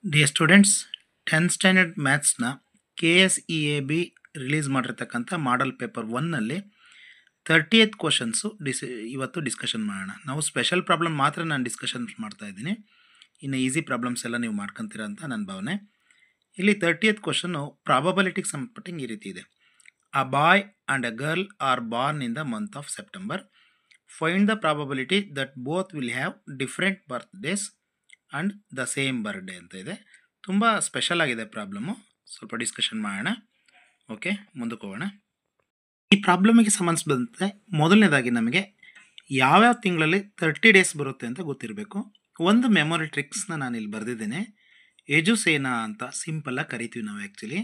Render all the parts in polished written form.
Dear students, 10th standard ಮ್ಯಾಥ್ಸ್ನ KSEAB release ಮಾಡಿರ್ತಕ್ಕಂಥ model paper ಒನ್ನಲ್ಲಿ 30th ಕ್ವಶನ್ಸು ಇವತ್ತು ಡಿಸ್ಕಷನ್ ಮಾಡೋಣ. ನಾವು ಸ್ಪೆಷಲ್ ಪ್ರಾಬ್ಲಮ್ ಮಾತ್ರ ನಾನು ಡಿಸ್ಕಷನ್ ಮಾಡ್ತಾ ಇದ್ದೀನಿ. ಇನ್ನು ಈಸಿ ಪ್ರಾಬ್ಲಮ್ಸ್ ಎಲ್ಲ ನೀವು ಮಾಡ್ಕೊತೀರ ಅಂತ ನನ್ನ ಭಾವನೆ. ಇಲ್ಲಿ 30th ಕ್ವಶನ್ನು ಪ್ರಾಬಬಿಲಿಟಿಗೆ ಸಂಬಂಧಪಟ್ಟಂಗೆ ಈ ರೀತಿ ಇದೆ. A boy and a girl are born in the month of September. Find the probability that both will have different birthdays and the same birthday ಅಂತ ಇದೆ. ತುಂಬ ಸ್ಪೆಷಲ್ ಆಗಿದೆ ಪ್ರಾಬ್ಲಮ್ಮು. ಸ್ವಲ್ಪ ಡಿಸ್ಕಷನ್ ಮಾಡೋಣ. ಓಕೆ, ಮುಂದಕ್ಕೆ ಹೋಗೋಣ. ಈ ಪ್ರಾಬ್ಲಮಿಗೆ ಸಂಬಂಧಿಸಿದಂತೆ ಮೊದಲನೇದಾಗಿ ನಮಗೆ ಯಾವ್ಯಾವ ತಿಂಗಳಲ್ಲಿ 30 ಡೇಸ್ ಬರುತ್ತೆ ಅಂತ ಗೊತ್ತಿರಬೇಕು. ಒಂದು ಮೆಮೊರಿ ಟ್ರಿಕ್ಸ್ನ ನಾನು ಇಲ್ಲಿ ಬರೆದಿದ್ದೇನೆ. ಯಜುಸೇನಾ ಅಂತ ಸಿಂಪಲ್ಲಾಗಿ ಕರಿತೀವಿ ನಾವು. ಆ್ಯಕ್ಚುಲಿ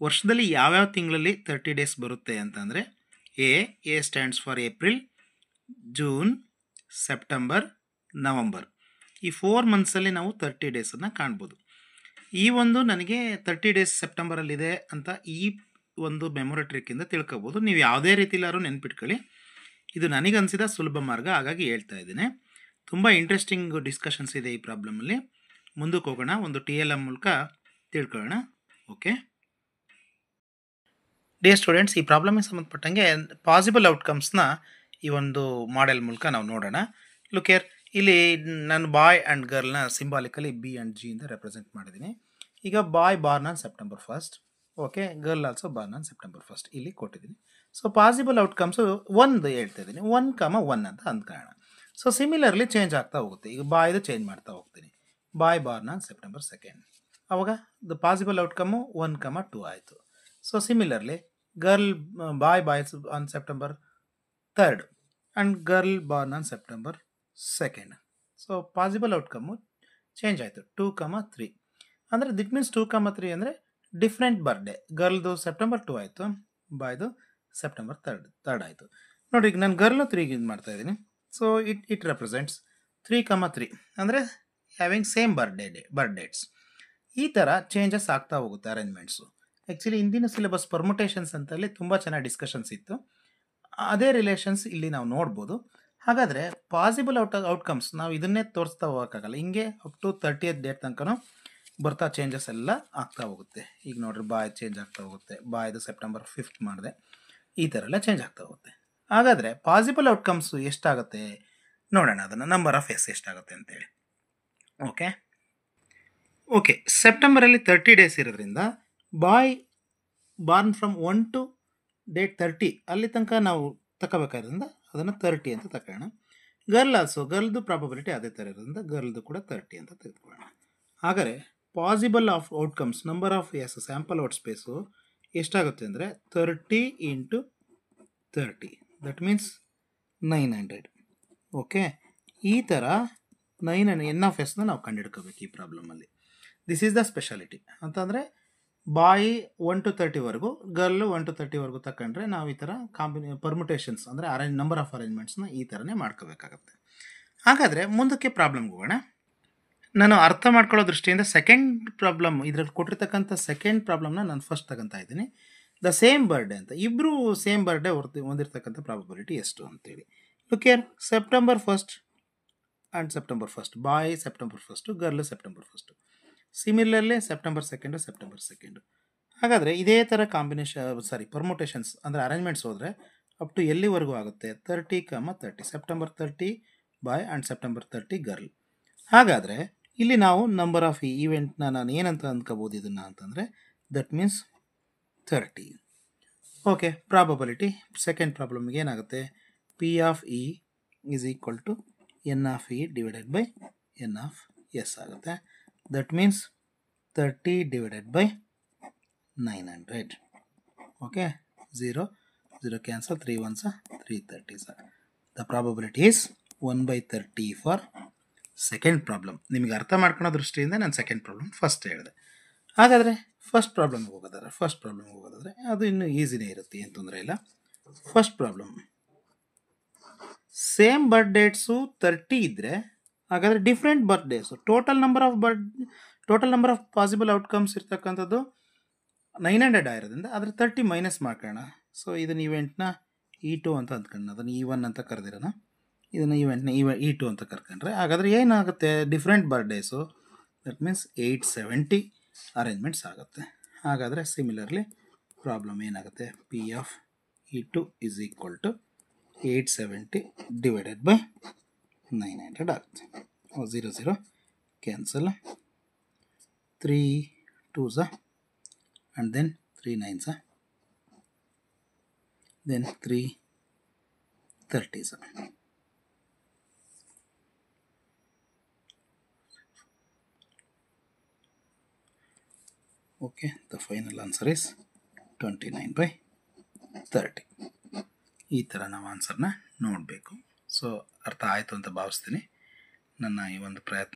ವರ್ಷದಲ್ಲಿ ಯಾವ್ಯಾವ ತಿಂಗಳಲ್ಲಿ 30 ಡೇಸ್ ಬರುತ್ತೆ ಅಂತಂದರೆ A stands for April, June, September, November. ಈ 4 ಮಂತ್ಸಲ್ಲಿ ನಾವು 30 ಡೇಸನ್ನು ಕಾಣ್ಬೋದು. ಈ ಒಂದು ನನಗೆ 30 ಡೇಸ್ ಸೆಪ್ಟೆಂಬರಲ್ಲಿದೆ ಅಂತ ಈ ಒಂದು ಮೆಮೊರಿ ಟ್ರಿಕ್ಕಿಂದ ತಿಳ್ಕೊಬೋದು. ನೀವು ಯಾವುದೇ ರೀತಿಲಾದ್ರೂ ನೆನ್ಪಿಟ್ಕೊಳ್ಳಿ. ಇದು ನನಗನ್ಸಿದ ಸುಲಭ ಮಾರ್ಗ, ಹಾಗಾಗಿ ಹೇಳ್ತಾ ಇದ್ದೀನಿ. ತುಂಬ ಇಂಟ್ರೆಸ್ಟಿಂಗ್ ಡಿಸ್ಕಷನ್ಸ್ ಇದೆ ಈ ಪ್ರಾಬ್ಲಮಲ್ಲಿ. ಮುಂದಕ್ಕೆ ಹೋಗೋಣ, ಒಂದು TLM ಮೂಲಕ ತಿಳ್ಕೊಳ್ಳೋಣ. ಓಕೆ ಡಿಯರ್ ಸ್ಟೂಡೆಂಟ್ಸ್, ಈ ಪ್ರಾಬ್ಲಮಿಗೆ ಸಂಬಂಧಪಟ್ಟಂಗೆ ಪಾಸಿಬಲ್ ಔಟ್ಕಮ್ಸ್ನ ಈ ಒಂದು ಮಾಡೆಲ್ ಮೂಲಕ ನಾವು ನೋಡೋಣ. ಲುಕೇರ್, ಇಲ್ಲಿ ನಾನು ಬಾಯ್ ಆ್ಯಂಡ್ ಗರ್ಲ್ನ ಸಿಂಬಾಲಿಕಲಿ B ಆ್ಯಂಡ್ G ಇಂದ ರೆಪ್ರೆಸೆಂಟ್ ಮಾಡಿದ್ದೀನಿ. ಈಗ boy born on September 1st, okay, girl also born on September 1st ಇಲ್ಲಿ ಕೊಟ್ಟಿದ್ದೀನಿ. ಸೊ ಪಾಸಿಬಲ್ ಔಟ್ಕಮ್ಸು ಒಂದು ಹೇಳ್ತಾ ಇದ್ದೀನಿ, 1,1 ಅಂತ ಅಂದ್ಕೊಳ್ಳೋಣ. ಸೊ ಸಿಮಿಲರ್ಲಿ ಚೇಂಜ್ ಆಗ್ತಾ ಹೋಗುತ್ತೆ. ಈಗ ಬಾಯ್ದು ಚೇಂಜ್ ಮಾಡ್ತಾ ಹೋಗ್ತೀನಿ. ಬಾಯ್ ಬಾರ್ನ್ ಆನ್ ಸೆಪ್ಟೆಂಬರ್ 2nd, ಅವಾಗ ದ ಪಾಸಿಬಲ್ ಔಟ್ಕಮ್ಮು 1,2 ಆಯಿತು. So similarly girl boys on September 3rd and girl born on September 2nd. So possible outcome change ಆಯಿತು, 2,3. ಅಂದರೆ ದಿಟ್ ಮೀನ್ಸ್ 2,3 ಅಂದರೆ ಡಿಫ್ರೆಂಟ್ ಬರ್ಡೇ. ಗರ್ಲ್ದು ಸೆಪ್ಟೆಂಬರ್ 2 ಆಯಿತು, ಬಾಯ್ದು ಸೆಪ್ಟೆಂಬರ್ 3rd ಆಯಿತು. ನೋಡಿ, ಈಗ ನಾನು ಗರ್ಲು 3 ಇದು ಮಾಡ್ತಾ ಇದ್ದೀನಿ. ಸೊ ಇಟ್ ರೆಪ್ರೆಸೆಂಟ್ಸ್ 3,3 ಅಂದರೆ ಹ್ಯಾವಿಂಗ್ ಸೇಮ್ ಬರ್ಡೇಟ್ಸ್. ಈ ಥರ ಚೇಂಜಸ್ ಆಗ್ತಾ ಹೋಗುತ್ತೆ ಅರೇಂಜ್ಮೆಂಟ್ಸು. ಆ್ಯಕ್ಚುಲಿ ಇಂದಿನ ಸಿಲೆಬಸ್ ಪರ್ಮುಟೇಷನ್ಸ್ ಅಂತಲ್ಲಿ ತುಂಬ ಚೆನ್ನಾಗಿ ಡಿಸ್ಕಷನ್ಸ್ ಇತ್ತು. ಅದೇ ರಿಲೇಷನ್ಸ್ ಇಲ್ಲಿ ನಾವು ನೋಡ್ಬೋದು. ಹಾಗಾದರೆ ಪಾಸಿಬಲ್ ಔಟ್ಕಮ್ಸ್ ನಾವು ಇದನ್ನೇ ತೋರಿಸ್ತಾ ಹೋಗೋಕ್ಕಾಗಲ್ಲ. ಹಿಂಗೆ ಅಪ್ ಟು 30th ಡೇಟ್ ತನಕ ಬರ್ತಾ ಚೇಂಜಸ್ ಎಲ್ಲ ಆಗ್ತಾ ಹೋಗುತ್ತೆ. ಈಗ ನೋಡ್ರಿ, ಬಾಯ್ ಚೇಂಜ್ ಆಗ್ತಾ ಹೋಗುತ್ತೆ, ಬಾಯ್ದು ಸೆಪ್ಟೆಂಬರ್ 5th ಮಾಡಿದೆ, ಈ ಥರ ಎಲ್ಲ ಚೇಂಜ್ ಆಗ್ತಾ ಹೋಗುತ್ತೆ. ಹಾಗಾದರೆ ಪಾಸಿಬಲ್ ಔಟ್ಕಮ್ಸು ಎಷ್ಟಾಗುತ್ತೆ ನೋಡೋಣ, ಅದನ್ನು ನಂಬರ್ ಆಫ್ ಎಸ್ ಎಷ್ಟಾಗುತ್ತೆ ಅಂತೇಳಿ. ಓಕೆ, ಸೆಪ್ಟೆಂಬರಲ್ಲಿ 30 ಡೇಸ್ ಇರೋದ್ರಿಂದ ಬಾಯ್ ಬಾರ್ನ್ ಫ್ರಮ್ 1 to ಡೇಟ್ 30 ಅಲ್ಲಿ ತನಕ ನಾವು ತಗೋಬೇಕಾದ್ರಿಂದ ಅದನ್ನು 30 ಅಂತ ತಗೋಣ. ಗರ್ಲ್ ಆಲ್ಸೋ, ಗರ್ಲ್ದು ಪ್ರಾಬಬಿಲಿಟಿ ಅದೇ ಥರ ಇರೋದ್ರಿಂದ ಗರ್ಲ್ದು ಕೂಡ 30 ಅಂತ ತೆಗೆದುಕೊಳ್ಳೋಣ. ಹಾಗಾದರೆ possible of outcomes number of S sample out space ಎಷ್ಟಾಗುತ್ತೆ ಅಂದರೆ 30 × 30, ದಟ್ ಮೀನ್ಸ್ 900. ಓಕೆ, ಈ ಥರ 900 ಎನ್ ಆಫ್ ಎಸ್ನ ನಾವು ಕಂಡುಹಿಡ್ಕೋಬೇಕು ಈ ಪ್ರಾಬ್ಲಮಲ್ಲಿ. ದಿಸ್ ಈಸ್ ದ ಸ್ಪೆಷಾಲಿಟಿ ಅಂತಂದರೆ ಬಾಯಿ 1 to 30ವರೆಗೂ, ಗರ್ಲು 1 to 30ವರೆಗೂ ತಗೊಂಡ್ರೆ ನಾವು ಈ ಥರ ಪರ್ಮುಟೇಷನ್ಸ್ ಅಂದರೆ ನಂಬರ್ ಆಫ್ ಅರೇಂಜ್ಮೆಂಟ್ಸ್ನ ಈ ಥರನೇ ಮಾಡ್ಕೋಬೇಕಾಗತ್ತೆ. ಹಾಗಾದರೆ ಮುಂದಕ್ಕೆ ಪ್ರಾಬ್ಲಮ್ಗೆ ಹೋಗೋಣ. ನಾನು ಅರ್ಥ ಮಾಡ್ಕೊಳ್ಳೋ ದೃಷ್ಟಿಯಿಂದ ಸೆಕೆಂಡ್ ಪ್ರಾಬ್ಲಮ್, ಇದರಲ್ಲಿ ಕೊಟ್ಟಿರ್ತಕ್ಕಂಥ ಸೆಕೆಂಡ್ ಪ್ರಾಬ್ಲಮ್ನ ನಾನು ಫಸ್ಟ್ ತಗೊತಾ ಇದ್ದೀನಿ. ದ ಸೇಮ್ ಬರ್ಡೇ ಅಂತ, ಇಬ್ಬರು ಸೇಮ್ ಬರ್ಡೇ ಹೊಂದಿರತಕ್ಕಂಥ ಪ್ರಾಬಬಿಲಿಟಿ ಎಷ್ಟು ಅಂತೇಳಿ. Look here, September 1st and September 1st, boy September 1st, girl September 1st. Similarly September 2nd. ಹಾಗಾದರೆ ಇದೇ ಥರ ಪರ್ಮುಟೇಷನ್ಸ್ ಅಂದರೆ ಅರೇಂಜ್ಮೆಂಟ್ಸ್ ಹೋದರೆ ಅಪ್ ಟು ಎಲ್ಲಿವರೆಗೂ ಆಗುತ್ತೆ? 30,30, September 30 boy and September 30 girl. ಹಾಗಾದರೆ ಇಲ್ಲಿ ನಾವು ನಂಬರ್ ಆಫ್ ಈವೆಂಟ್ನ ನಾನು ಏನಂತ ಅಂದ್ಕೋಬೋದು ಇದನ್ನು ಅಂತಂದರೆ that means 30. Okay, probability second ಪ್ರಾಬ್ಲಮ್ಗೆ ಏನಾಗುತ್ತೆ? P of E is equal to N of E divided by N of S ಆಗುತ್ತೆ. That means 30 divided by 900. Okay, 0 cancel, 3 1s 330 sir. The probability is 1/30 for second problem. ನಿಮಗೆ ಅರ್ಥ ಮಾಡ್ಕೊಳ್ಳೋ ದೃಷ್ಟಿಯಿಂದ ನಾನು second problem first ಹೇಳಿದೆ. ಹಾಗಾದರೆ first ಪ್ರಾಬ್ಲಮ್ಗೆ ಹೋಗೋದಾದರೆ ಅದು ಇನ್ನೂ ಈಸಿನೇ ಇರುತ್ತೆ, ಏನು ತೊಂದರೆ ಇಲ್ಲ. ಫಸ್ಟ್ ಪ್ರಾಬ್ಲಮ್, ಸೇಮ್ ಬರ್ಡೇಟ್ಸು 30 ಇದ್ದರೆ ಹಾಗಾದರೆ different birthdays total number of possible outcomes ಇರ್ತಕ್ಕಂಥದ್ದು 900 ಆಗಿರೋದ್ರಿಂದ ಅದರ 30 ಮೈನಸ್ ಮಾಡ್ಕೊಳ್ಳೋಣ. ಸೊ ಇದನ್ನು ಇವೆಂಟ್ನ E2 ಅಂತ ಅಂದ್ಕೊಂಡು ಅದನ್ನು E1 ಅಂತ ಕರೆದಿರೋಣ. ಇದನ್ನು ಇವೆಂಟ್ನ E2 ಅಂತ ಕರ್ಕೊಂಡ್ರೆ ಹಾಗಾದರೆ ಏನಾಗುತ್ತೆ? Different birthdays that means 870 arrangements ಆಗುತ್ತೆ. ಹಾಗಾದರೆ ಸಿಮಿಲರ್ಲಿ ಪ್ರಾಬ್ಲಮ್ ಏನಾಗುತ್ತೆ, P of E2 is equal to 870 divided by 900 ಆಗುತ್ತೆ. 0 0 cancel, 3 2s and then 3 9s, then 3 30s. Okay, the final answer is 29/30. ಈ ಥರ ನಾವು ಆನ್ಸರ್ನ ನೋಡಬೇಕು. ಸೊ ಅರ್ಥ ಆಯಿತು ಅಂತ ಭಾವಿಸ್ತೀನಿ. ನನ್ನ ಈ ಒಂದು ಪ್ರಯತ್ನ